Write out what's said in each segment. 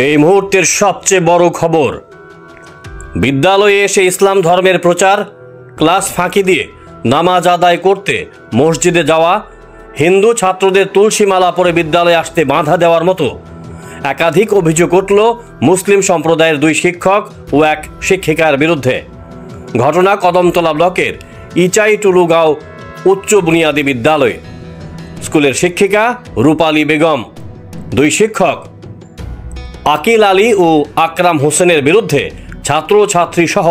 এই মুহূর্তের সবচেয়ে বড় খবর, বিদ্যালয়ে এসে ইসলাম ধর্মের প্রচার, ক্লাস ফাঁকি দিয়ে নামাজ আদায় করতে মসজিদে যাওয়া, হিন্দু ছাত্রদের তুলসী মালা পরে বিদ্যালয়ে আসতে বাধা দেওয়ার মতো একাধিক অভিযোগ উঠল মুসলিম সম্প্রদায়ের 2 শিক্ষক ও 1 শিক্ষিকার বিরুদ্ধে। ঘটনা কদমতলা ব্লকের ইচাইটুলুগাঁও উচ্চ বুনিয়াদী বিদ্যালয়। স্কুলের শিক্ষিকা রূপালী বেগম, 2 শিক্ষক আকিল আলী ও আকরাম হোসেনের বিরুদ্ধে ছাত্রছাত্রী সহ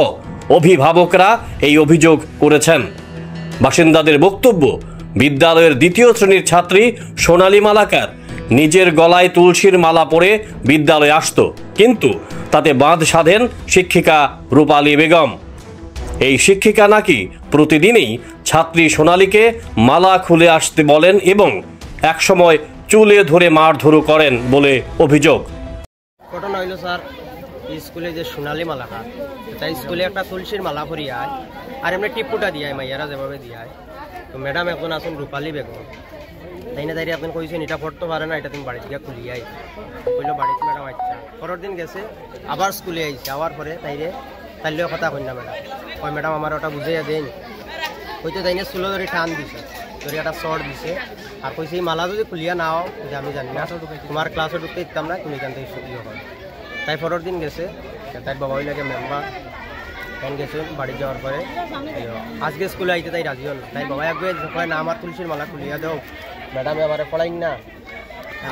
অভিভাবকরা এই অভিযোগ করেছেন। বাসিন্দাদের বক্তব্য, বিদ্যালয়ের 2য় শ্রেণীর ছাত্রী সোনালী মালাকার নিজের গলায় তুলসীর মালা পরে বিদ্যালয়ে আসত, কিন্তু তাতে বাঁধ সাধেন শিক্ষিকা রূপালী বেগম। এই শিক্ষিকা নাকি প্রতিদিনই ছাত্রী সোনালীকে মালা খুলে আসতে বলেন এবং একসময় চুলে ধরে মারধরও করেন বলে অভিযোগ। ঘটনা হইল স্যার, স্কুলে যে সোনালী মালাটা, তাই স্কুলে একটা তুলসীর মালা পরিয়ে আয় আর এমনি টিপুটা দিয়ে মাইয়ারা যেভাবে দিয়ে, তো ম্যাডাম এখন আসুন রূপালী বেগম, তাই না, তাই আপনি কইছেন এটা পড়তে পারে না, এটা তুমি বাড়ি থেকে খুলিয়ে আই কইলো। বাড়িতে ম্যাডাম আচ্ছা, পরের দিন গেছে আবার স্কুলে আইছে, আবার পরে তাইলেও কথা কই না ম্যাডাম, ওই ম্যাডাম আমার ওটা বুঝাইয়া দেন, হয়তো তাই না চুলো ধরে টান দিছে, ধরে একটা চড় দিছে আর কইছে এই মালা যদি খুলিয়া নাও যে আমি জানি না, তোমার ক্লাসে ঢুকতে দিতাম না, তুমি এখান থেকে ছুটি হয়। তাই পরের দিন গেছে, তাই বাবা লাগে মেম্বার তাই গেছে, বাড়ি যাওয়ার পরে আজকে স্কুলে আইতে তাই রাজি হল, তাই বাবা একবার কয় না আমার তুলসীর মালা খুলিয়া দাও, ম্যাডামে আমার পড়াই না,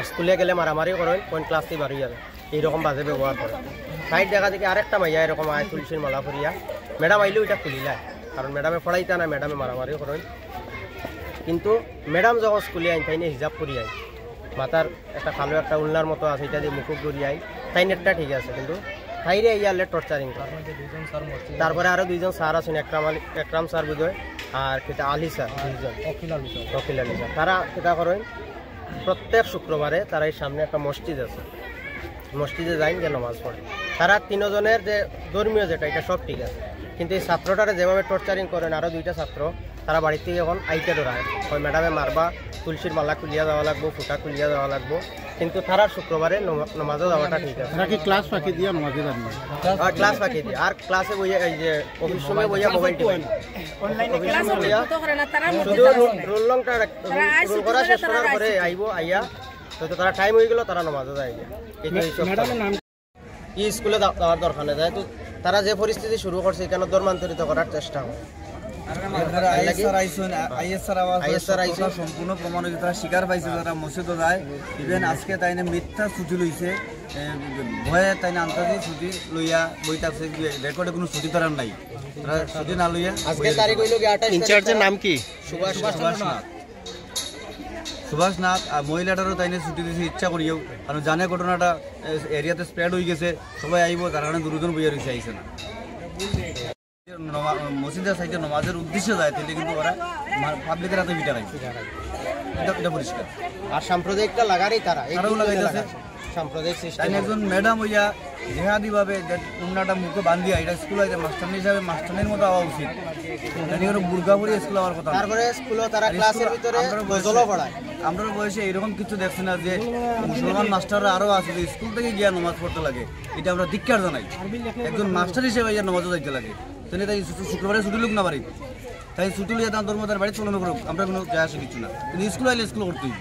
স্কুলে গেলে মারামারি করেন, কোন ক্লাস থেকে বাড়ি যাবে, এইরকম বাজে ব্যবহার করে। তাই দেখা দেখি আরেকটা মাইয়া এরকম আয় তুলসীর মালা ফুরিয়া, ম্যাডাম আইলেও এটা খুলিলায়, কারণ ম্যাডামে পড়াইতা না, ম্যাডামে মারামারি করেন। কিন্তু ম্যাডাম যখন স্কুলে আইন তাই নিয়ে হিজাব করি আই, মাথার একটা কালো একটা উল্লার মতো আছে, এটা দিয়ে মুকুট করি আই, তাই নেটটা ঠিক আছে, কিন্তু তাইরে ইয়ারলে টর্চারিং করে। তারপরে আরও 2জন স্যার আছেন, একরাম স্যার বুঝয় আর সেটা আলী স্যার, 2জন অখিল আলী স্যার, তারা সেটা করেন প্রত্যেক শুক্রবারে তারা এই সামনে একটা মসজিদ আছে, মসজিদে যাইন যে নামাজ পড়ে। তারা 3 জনের যে ধর্মীয় যেটা এটা সব ঠিক আছে, কিন্তু এই ছাত্রটারে যেভাবে টর্চারিং করেন, আরও 2টা ছাত্র তারা বাড়ি থেকে এখন আইতে ধরায়, ওই ম্যাডামে মারবা, তুলসীর মালা খুলিয়া যাওয়া লাগবো, ফুটা খুলিয়া যাওয়া লাগবো, কিন্তু তারা শুক্রবারে নামাজে যাওয়াটা ঠিক আছে। ক্লাস ফাঁকি দিয়ে নামাজে যান, ক্লাস ফাঁকি দিয়ে আর ক্লাসে বইয়া এই যে অফিস সময় বইয়া মোবাইল টিপেন, শুধু রুল লংটা রুল করা শেষ করার পরে আইব, আইয়া তো তারা টাইম হয়ে গেল, তারা নামাজে যায়। এই স্কুলে যাওয়ার দরকার নেই, তো তারা যে পরিস্থিতি শুরু করছে এখানে ধর্মান্তরিত করার চেষ্টা হয়। সম্পূর্ণ প্রমাণ হয়েছে, তারা স্বীকার পাইছে, তারা মসজিদও যায়, ইভেন আজকে তাই মিথ্যা ছুটি লইছে, ভয়ে তাই আন্তর্জাতিক ছুটি লইয়া বই থাকছে, রেকর্ডে কোনো ছুটি তারা নাই, তারা ছুটি না লইয়া। আজকে তারিখ হইল কি? ইনচার্জের নাম কি? সুভাষ নাথ। আর মহিলাটারও তাই ছুটি দিয়েছে ইচ্ছা করিও, কারণ জানে ঘটনাটা এরিয়াতে স্প্রেড হয়ে গেছে, সবাই আইব, তার কারণে দুজন বইয়া রয়েছে, আইসে না। মসজিদের সাইডে নমাজের উদ্দেশ্যে যায়, তাহলে কিন্তু ওরা পাবলিকের হাতে বিটা রাখছে, এটা পরিষ্কার। আর সাম্প্রদায়িকটা লাগারই তারা লাগাইতেছে সাম্প্রদায়িক সিস্টেম। একজন ম্যাডাম হইয়া জেহাদি ভাবে উন্নাটা মুখে বান্ধিয়া এটা স্কুল হইতে মাস্টার হিসাবে মাস্টারের মতো হওয়া উচিত, বুর্গা পরিয়ে স্কুল হওয়ার কথা। তারপরে স্কুলে তারা ক্লাসের ভিতরে গজলও পড়ায়। আমরা বয়সে এরকম কিছু দেখছি না যে মুসলমান মাস্টাররা আরও আছে যে স্কুল থেকে গিয়া নামাজ পড়তে লাগে, এটা আমরা ধিক্কার জানাই। একজন মাস্টার হিসেবে ইয়া নামাজও যাইতে লাগে, তাই শুক্রবারে ছুটি লোক না বাড়ি, তাই ছুটি লিয়ে তার ধর্ম তার বাড়ি চলানো করুক, আমরা কোনো যায় আসে কিছু না, কিন্তু স্কুল আইলে স্কুল করতেই।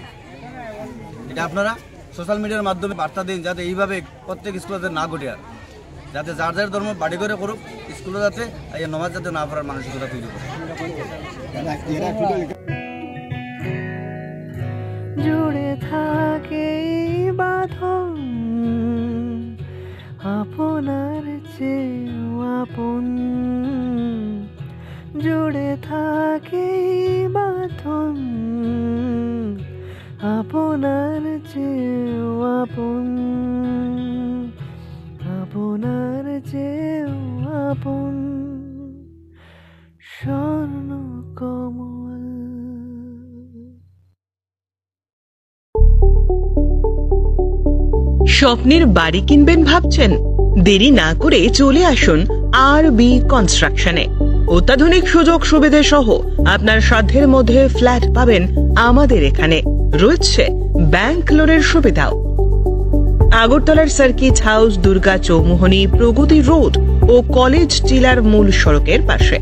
এটা আপনারা সোশ্যাল মিডিয়ার মাধ্যমে বার্তা দিন, যাতে এইভাবে প্রত্যেক স্কুলে না ঘটে, আর যাতে যার যার ধর্ম বাড়ি করে করুক, স্কুলে যাতে নামাজ যাতে না পড়ার মানসিকতা তৈরি করে। জুড়ে থাকে বাঁধন আপনার চেয়েও আপন, জুড়ে থাকে বাঁধন আপনার চেয়েও আপন, আপনার চেয়েও আপন স্বর্ণ কমল। স্বপ্নের বাড়ি কিনবেন ভাবছেন? দেরি না করে চলে আসুন আরবি কনস্ট্রাকশনে। অত্যাধুনিক সুযোগ সুবিধা সহ আপনার সাধ্যের মধ্যে ফ্ল্যাট পাবেন আমাদের এখানে। রয়েছে ব্যাংক লোনের সুবিধাও। আগরতলার সার্কিট হাউস, দুর্গা চৌমুহনী, প্রগতি রোড ও কলেজ টিলার মূল সড়কের পাশে।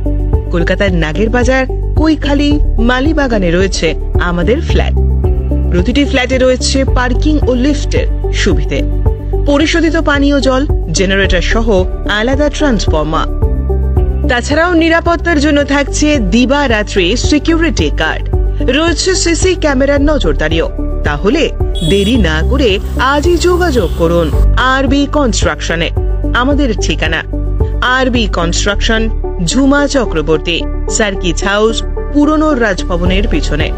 কলকাতার নাগের বাজার, কৈখালি, মালিবাগানে রয়েছে আমাদের ফ্ল্যাট। প্রতিটি ফ্ল্যাটে রয়েছে পার্কিং ও লিফটের সুবিধে, পরিশোধিত পানীয় জল, জেনারেটর সহ আলাদা ট্রান্সফরমার। তাছাড়াও নিরাপত্তার জন্য থাকছে দিবারাত্রি সিকিউরিটি গার্ড, রয়েছে সিসি ক্যামেরার নজরদারিও। তাহলে দেরি না করে আজই যোগাযোগ করুন আরবি কনস্ট্রাকশনে। আমাদের ঠিকানা আরবি construction, Jhuma Chakraborty, circuit house, পুরনো রাজভবনের পিছনে।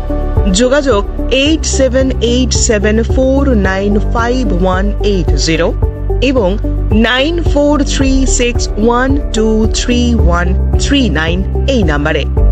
যোগাযোগ 8787495180 এবং 9436123139 এই নাম্বারে।